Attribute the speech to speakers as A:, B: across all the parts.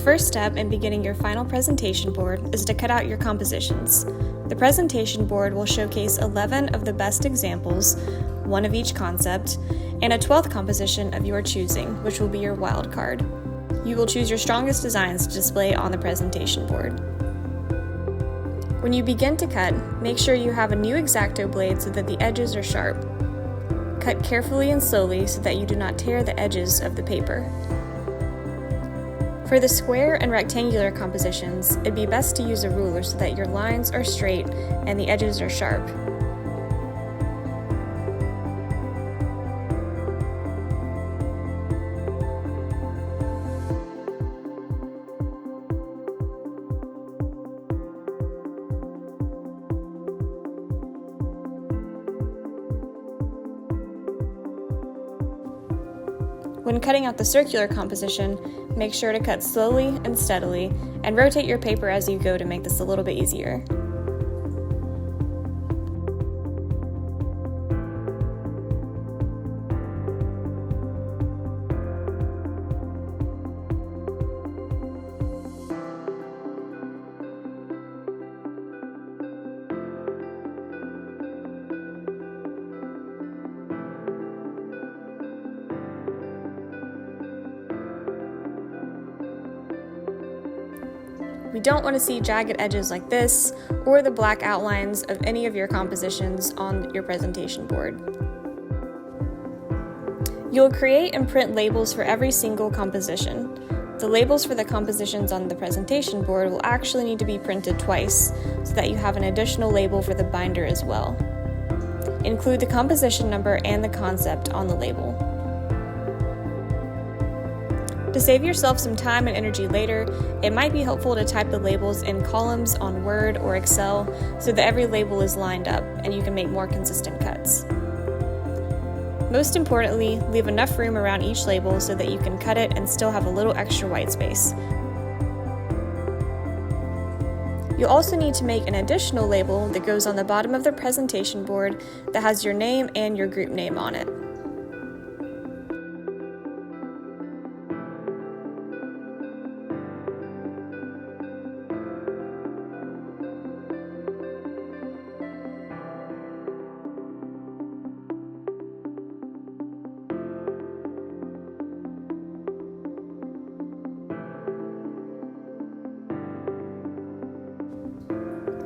A: first step in beginning your final presentation board is to cut out your compositions. The presentation board will showcase 11 of the best examples, one of each concept, and a 12th composition of your choosing, which will be your wild card. You will choose your strongest designs to display on the presentation board. When you begin to cut, make sure you have a new X-Acto blade so that the edges are sharp. Cut carefully and slowly so that you do not tear the edges of the paper. For the square and rectangular compositions, it'd be best to use a ruler so that your lines are straight and the edges are sharp. When cutting out the circular composition, make sure to cut slowly and steadily, and rotate your paper as you go to make this a little bit easier. We don't want to see jagged edges like this, or the black outlines of any of your compositions on your presentation board. You'll create and print labels for every single composition. The labels for the compositions on the presentation board will actually need to be printed twice, so that you have an additional label for the binder as well. Include the composition number and the concept on the label. To save yourself some time and energy later, it might be helpful to type the labels in columns on Word or Excel so that every label is lined up and you can make more consistent cuts. Most importantly, leave enough room around each label so that you can cut it and still have a little extra white space. You'll also need to make an additional label that goes on the bottom of the presentation board that has your name and your group name on it.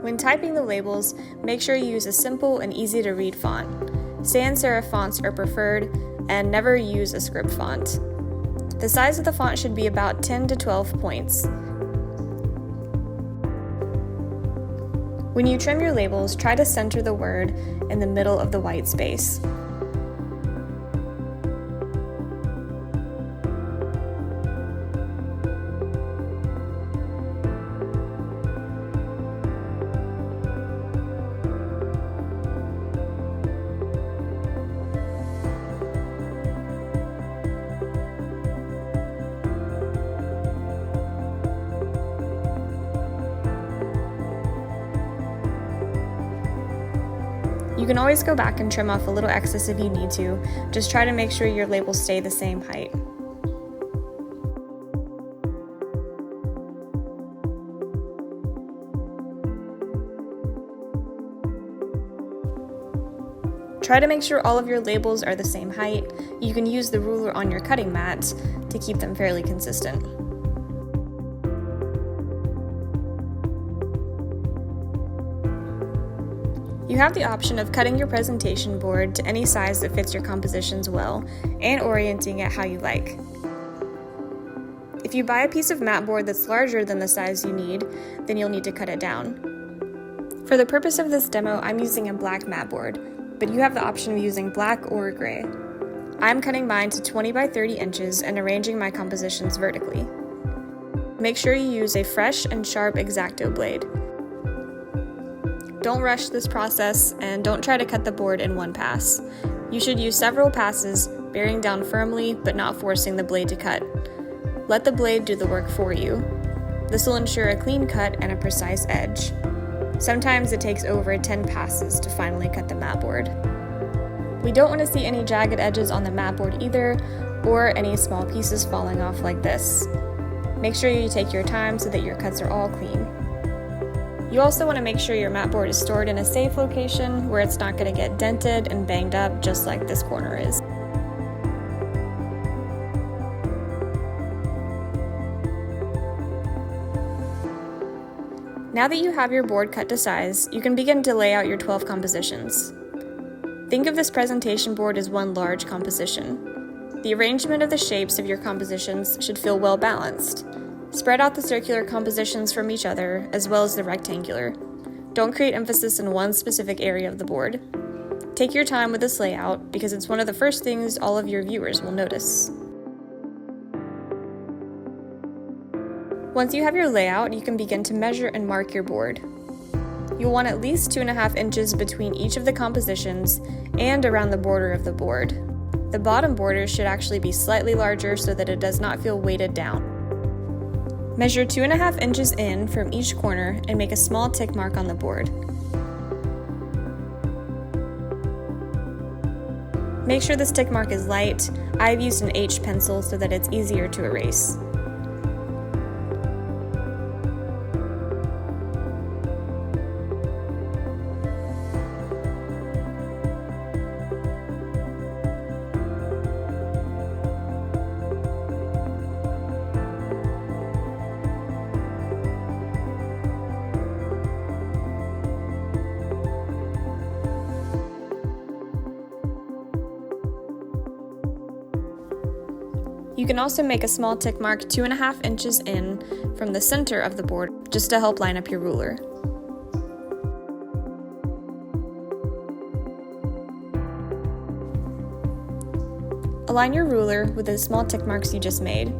A: When typing the labels, make sure you use a simple and easy to read font. Sans serif fonts are preferred, and never use a script font. The size of the font should be about 10 to 12 points. When you trim your labels, try to center the word in the middle of the white space. You can always go back and trim off a little excess if you need to. Just try to make sure your labels stay the same height. Try to make sure all of your labels are the same height. You can use the ruler on your cutting mat to keep them fairly consistent. You have the option of cutting your presentation board to any size that fits your compositions well and orienting it how you like. If you buy a piece of mat board that's larger than the size you need, then you'll need to cut it down. For the purpose of this demo, I'm using a black mat board, but you have the option of using black or gray. I'm cutting mine to 20 by 30 inches and arranging my compositions vertically. Make sure you use a fresh and sharp X-Acto blade. Don't rush this process and don't try to cut the board in one pass. You should use several passes, bearing down firmly but not forcing the blade to cut. Let the blade do the work for you. This will ensure a clean cut and a precise edge. Sometimes it takes over 10 passes to finally cut the mat board. We don't want to see any jagged edges on the mat board either, or any small pieces falling off like this. Make sure you take your time so that your cuts are all clean. You also want to make sure your mat board is stored in a safe location where it's not going to get dented and banged up just like this corner is. Now that you have your board cut to size, you can begin to lay out your 12 compositions. Think of this presentation board as one large composition. The arrangement of the shapes of your compositions should feel well balanced. Spread out the circular compositions from each other, as well as the rectangular. Don't create emphasis in one specific area of the board. Take your time with this layout because it's one of the first things all of your viewers will notice. Once you have your layout, you can begin to measure and mark your board. You'll want at least 2.5 inches between each of the compositions and around the border of the board. The bottom border should actually be slightly larger so that it does not feel weighted down. Measure 2.5 inches in from each corner and make a small tick mark on the board. Make sure this tick mark is light. I've used an H pencil so that it's easier to erase. You can also make a small tick mark 2.5 inches in from the center of the board just to help line up your ruler. Align your ruler with the small tick marks you just made.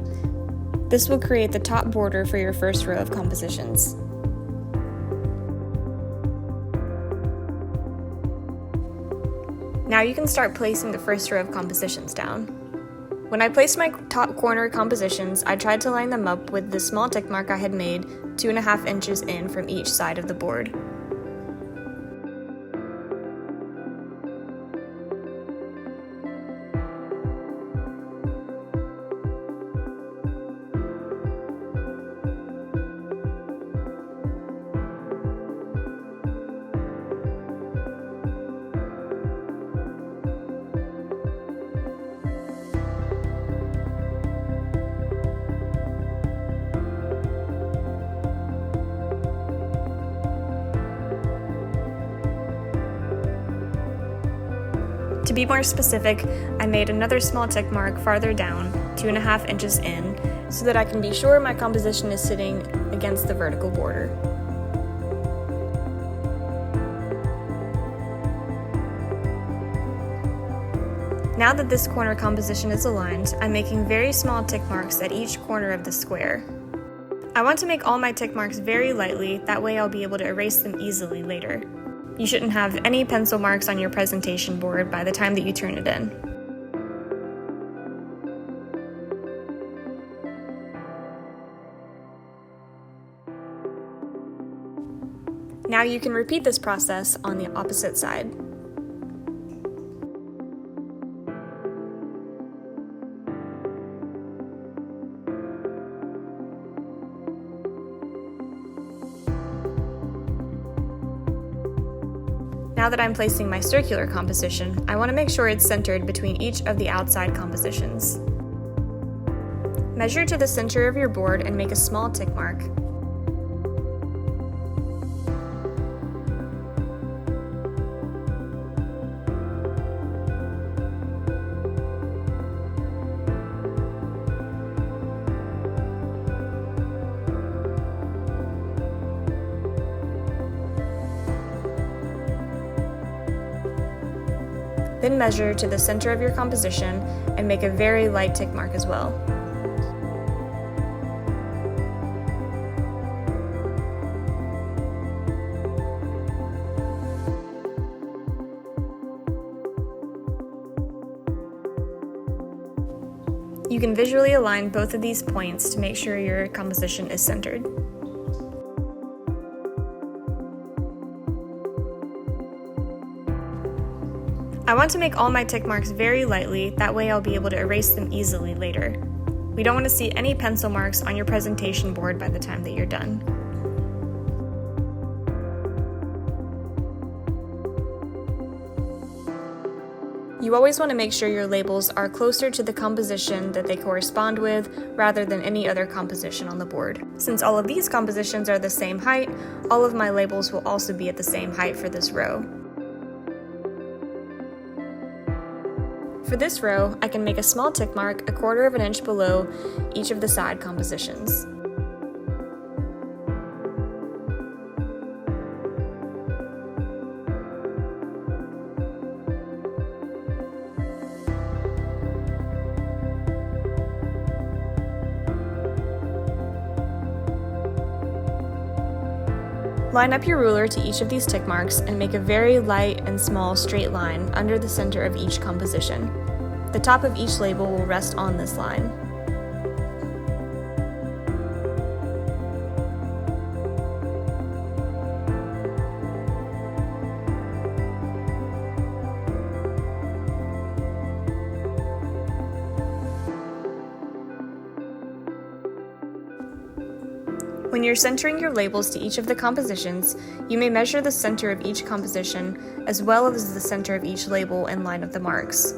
A: This will create the top border for your first row of compositions. Now you can start placing the first row of compositions down. When I placed my top corner compositions, I tried to line them up with the small tick mark I had made 2.5 inches in from each side of the board. To be more specific, I made another small tick mark farther down, 2.5 inches in, so that I can be sure my composition is sitting against the vertical border. Now that this corner composition is aligned, I'm making very small tick marks at each corner of the square. I want to make all my tick marks very lightly, that way I'll be able to erase them easily later. You shouldn't have any pencil marks on your presentation board by the time that you turn it in. Now you can repeat this process on the opposite side. Now that I'm placing my circular composition, I want to make sure it's centered between each of the outside compositions. Measure to the center of your board and make a small tick mark. Then measure to the center of your composition and make a very light tick mark as well. You can visually align both of these points to make sure your composition is centered. I want to make all my tick marks very lightly, that way I'll be able to erase them easily later. We don't want to see any pencil marks on your presentation board by the time that you're done. You always want to make sure your labels are closer to the composition that they correspond with rather than any other composition on the board. Since all of these compositions are the same height, all of my labels will also be at the same height for this row. For this row, I can make a small tick mark 1/4 of an inch below each of the side compositions. Line up your ruler to each of these tick marks and make a very light and small straight line under the center of each composition. The top of each label will rest on this line. When you're centering your labels to each of the compositions, you may measure the center of each composition as well as the center of each label and line up the marks.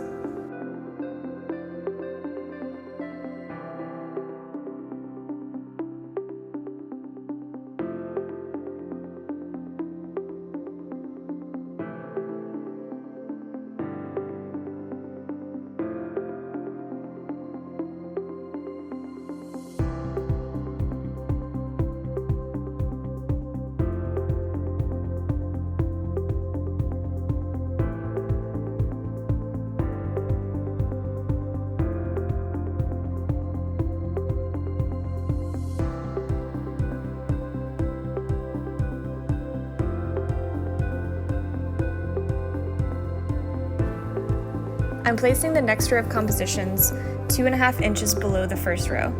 A: I'm placing the next row of compositions 2.5 inches below the first row.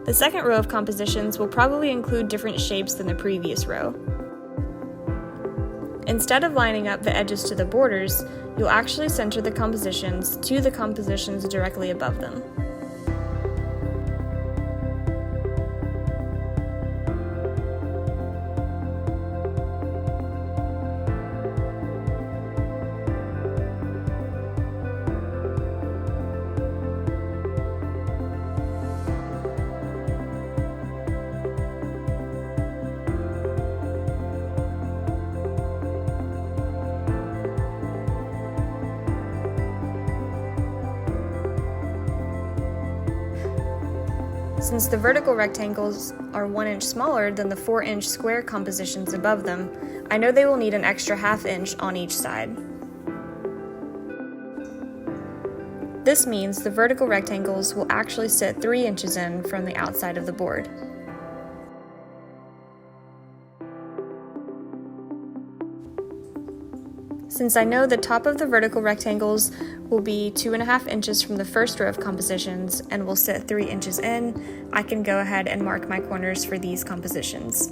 A: The second row of compositions will probably include different shapes than the previous row. Instead of lining up the edges to the borders, you'll actually center the compositions to the compositions directly above them. Since the vertical rectangles are 1 inch smaller than the 4-inch square compositions above them, I know they will need an extra 1/2 inch on each side. This means the vertical rectangles will actually sit 3 inches in from the outside of the board. Since I know the top of the vertical rectangles will be 2.5 inches from the first row of compositions and will sit 3 inches in, I can go ahead and mark my corners for these compositions.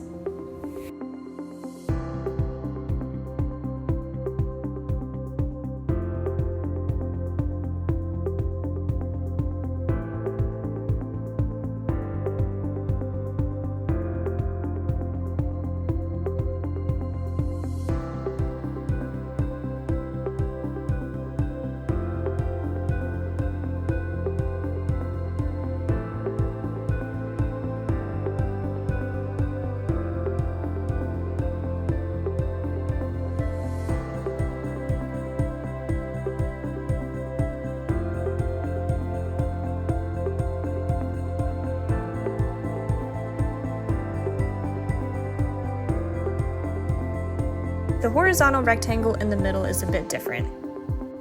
A: The horizontal rectangle in the middle is a bit different.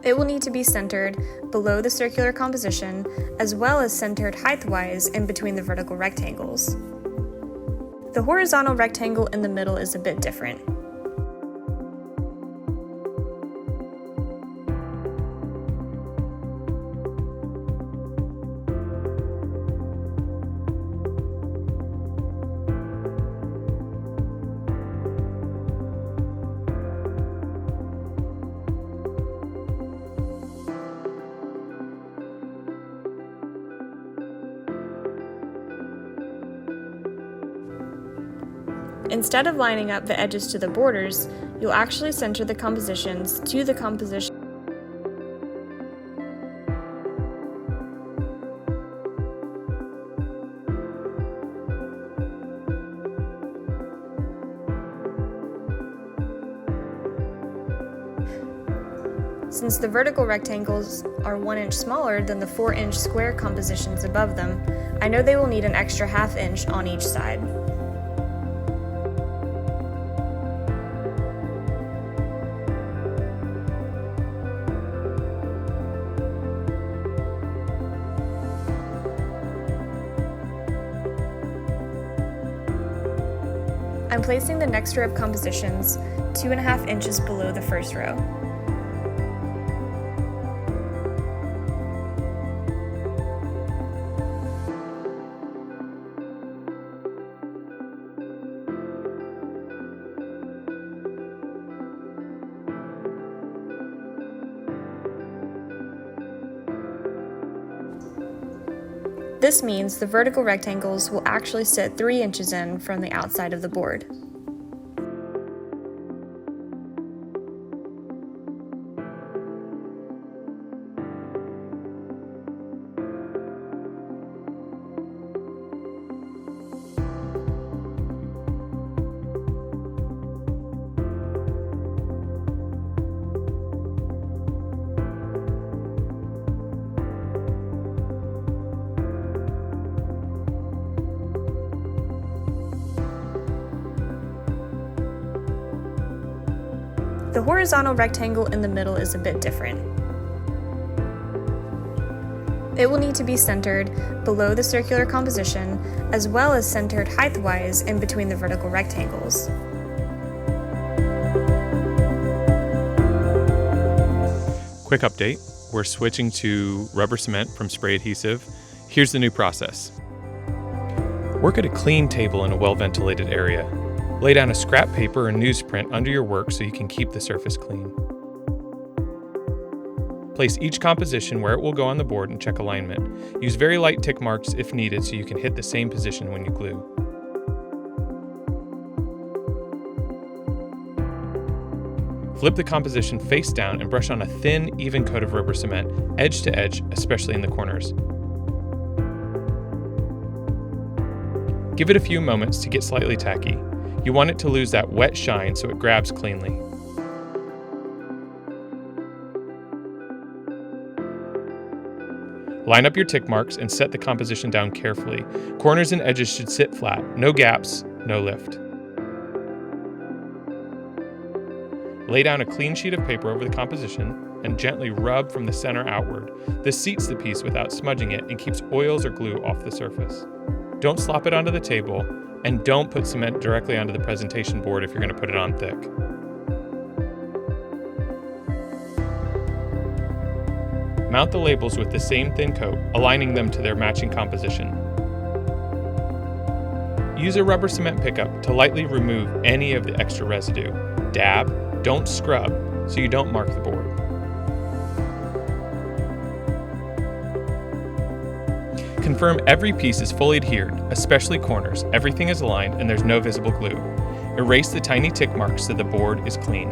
A: It will need to be centered below the circular composition, as well as centered height-wise in between the vertical rectangles. The horizontal rectangle in the middle is a bit different. Instead of lining up the edges to the borders, you'll actually center the compositions to the composition. Since the vertical rectangles are 1 inch smaller than the 4-inch square compositions above them, I know they will need an extra ½ inch on each side. I'm placing the next row of compositions 2½ inches below the first row. This means the vertical rectangles will actually sit 3 inches in from the outside of the board. The horizontal rectangle in the middle is a bit different. It will need to be centered below the circular composition, as well as centered height-wise in between the vertical rectangles.
B: Quick update, we're switching to rubber cement from spray adhesive. Here's the new process. Work at a clean table in a well-ventilated area. Lay down a scrap paper or newsprint under your work so you can keep the surface clean. Place each composition where it will go on the board and check alignment. Use very light tick marks if needed so you can hit the same position when you glue. Flip the composition face down and brush on a thin, even coat of rubber cement, edge to edge, especially in the corners. Give it a few moments to get slightly tacky. You want it to lose that wet shine so it grabs cleanly. Line up your tick marks and set the composition down carefully. Corners and edges should sit flat, no gaps, no lift. Lay down a clean sheet of paper over the composition and gently rub from the center outward. This seats the piece without smudging it and keeps oils or glue off the surface. Don't slop it onto the table, and don't put cement directly onto the presentation board if you're going to put it on thick. Mount the labels with the same thin coat, aligning them to their matching composition. Use a rubber cement pickup to lightly remove any of the extra residue. Dab, don't scrub, so you don't mark the board. Confirm every piece is fully adhered, especially corners. Everything is aligned and there's no visible glue. Erase the tiny tick marks so the board is clean.